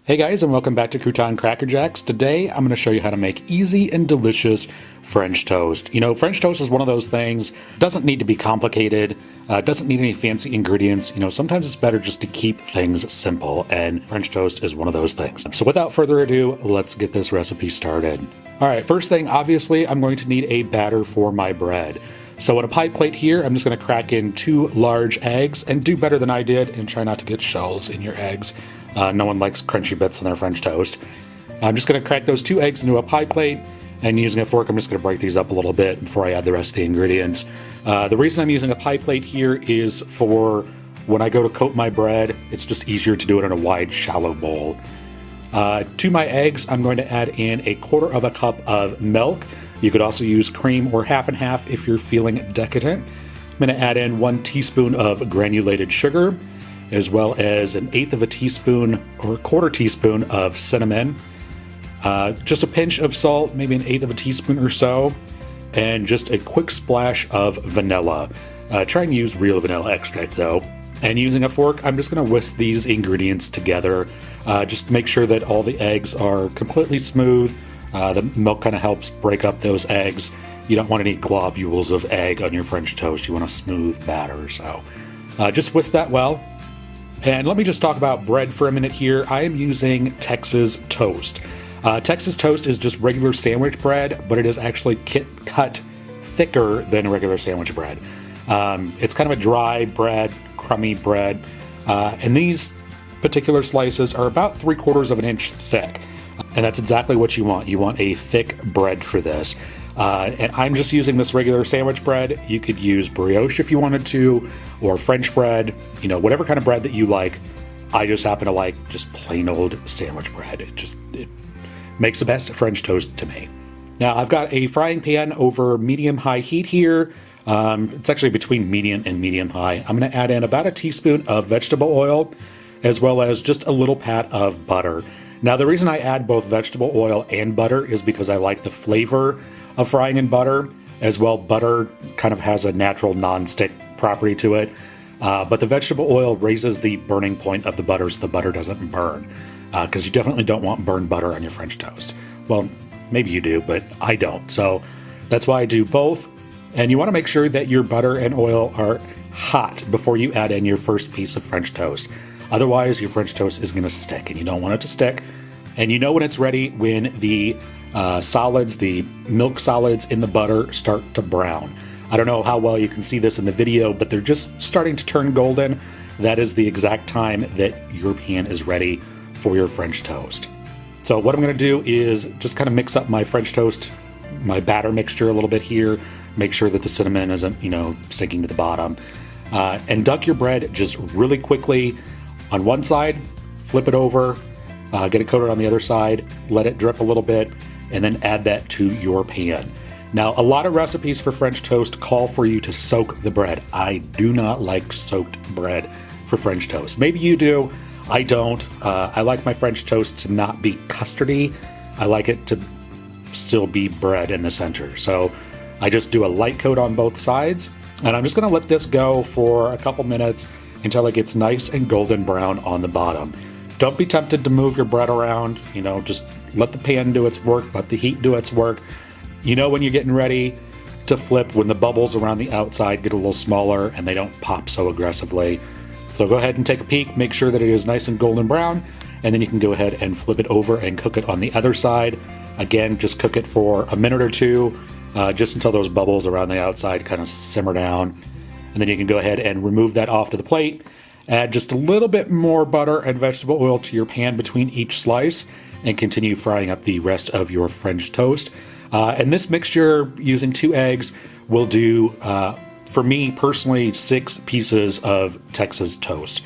Hey guys, and welcome back to Crouton Cracker Jacks. Today I'm going to show you how to make easy and delicious French toast. You know, French toast is one of those things, doesn't need to be complicated, doesn't need any fancy ingredients. You know, sometimes it's better just to keep things simple, and French toast is one of those things. So without further ado, let's get this recipe started. All right, first thing, obviously, I'm going to need a batter for my bread. So on a pie plate here, I'm just going to crack in 2 large eggs, and do better than I did and try not to get shells in your eggs. No one likes crunchy bits in their French toast. I'm just going to crack those 2 eggs into a pie plate, and using a fork, I'm just going to break these up a little bit before I add the rest of the ingredients. The reason I'm using a pie plate here is for when I go to coat my bread, it's just easier to do it in a wide, shallow bowl. To my eggs, I'm going to add in 1/4 cup of milk. You could also use cream or half and half if you're feeling decadent. I'm going to add in 1 teaspoon of granulated sugar, as well as 1/8 teaspoon or 1/4 teaspoon of cinnamon, just a pinch of salt, maybe 1/8 teaspoon or so, and just a quick splash of vanilla. Try and use real vanilla extract though. And using a fork, I'm just going to whisk these ingredients together. Just make sure that all the eggs are completely smooth. The milk kind of helps break up those eggs. You don't want any globules of egg on your French toast. You want a smooth batter, so just whisk that well. And let me just talk about bread for a minute here. I am using Texas Toast. Texas Toast is just regular sandwich bread, but it is actually cut thicker than regular sandwich bread. It's kind of a dry bread, crummy bread, and these particular slices are about 3/4 of an inch thick. And that's exactly what you want. You want a thick bread for this. And I'm just using this regular sandwich bread. You could use brioche if you wanted to, or French bread, you know, whatever kind of bread that you like. I just happen to like just plain old sandwich bread. It makes the best French toast to me. Now I've got a frying pan over medium-high heat here. It's actually between medium and medium-high. I'm going to add in about 1 teaspoon of vegetable oil, as well as just a little pat of butter. Now the reason I add both vegetable oil and butter is because I like the flavor of frying in butter. As well, butter kind of has a natural non-stick property to it, but the vegetable oil raises the burning point of the butter so the butter doesn't burn, because you definitely don't want burned butter on your French toast. Well, maybe you do, but I don't, so that's why I do both. And you want to make sure that your butter and oil are hot before you add in your first piece of French toast. Otherwise, your French toast is going to stick, and you don't want it to stick. And you know when it's ready when the solids, the milk solids in the butter start to brown. I don't know how well you can see this in the video, but they're just starting to turn golden. That is the exact time that your pan is ready for your French toast. So what I'm going to do is just kind of mix up my French toast, my batter mixture a little bit here. Make sure that the cinnamon isn't, you know, sinking to the bottom. And dunk your bread just really quickly on one side, flip it over, get it coated on the other side, let it drip a little bit, and then add that to your pan. Now, a lot of recipes for French toast call for you to soak the bread. I do not like soaked bread for French toast. Maybe you do, I don't. I like my French toast to not be custardy. I like it to still be bread in the center. So I just do a light coat on both sides, and I'm just gonna let this go for a couple minutes until it gets nice and golden brown on the bottom. Don't be tempted to move your bread around, you know, just let the pan do its work, let the heat do its work. You know when you're getting ready to flip, when the bubbles around the outside get a little smaller and they don't pop so aggressively. So go ahead and take a peek, make sure that it is nice and golden brown, and then you can go ahead and flip it over and cook it on the other side. Again, just cook it for a minute or two, just until those bubbles around the outside kind of simmer down. And then you can go ahead and remove that off to the plate. Add just a little bit more butter and vegetable oil to your pan between each slice, and continue frying up the rest of your French toast. And this mixture, using 2 eggs, will do, for me personally, 6 pieces of Texas toast,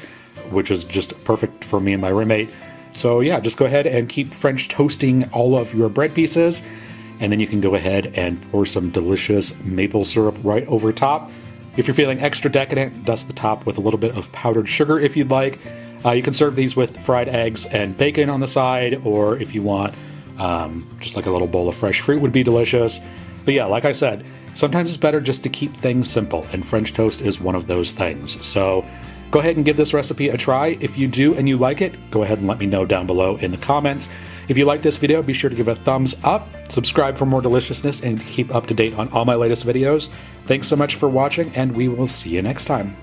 which is just perfect for me and my roommate. So yeah, just go ahead and keep French toasting all of your bread pieces, and then you can go ahead and pour some delicious maple syrup right over top. If you're feeling extra decadent, dust the top with a little bit of powdered sugar if you'd like. You can serve these with fried eggs and bacon on the side, or if you want, just like a little bowl of fresh fruit would be delicious. But yeah, like I said, sometimes it's better just to keep things simple, and French toast is one of those things. So Go ahead and give this recipe a try. If you do and you like it, go ahead and let me know down below in the comments. If you like this video, be sure to give it a thumbs up, subscribe for more deliciousness, and keep up to date on all my latest videos. Thanks so much for watching, and we will see you next time.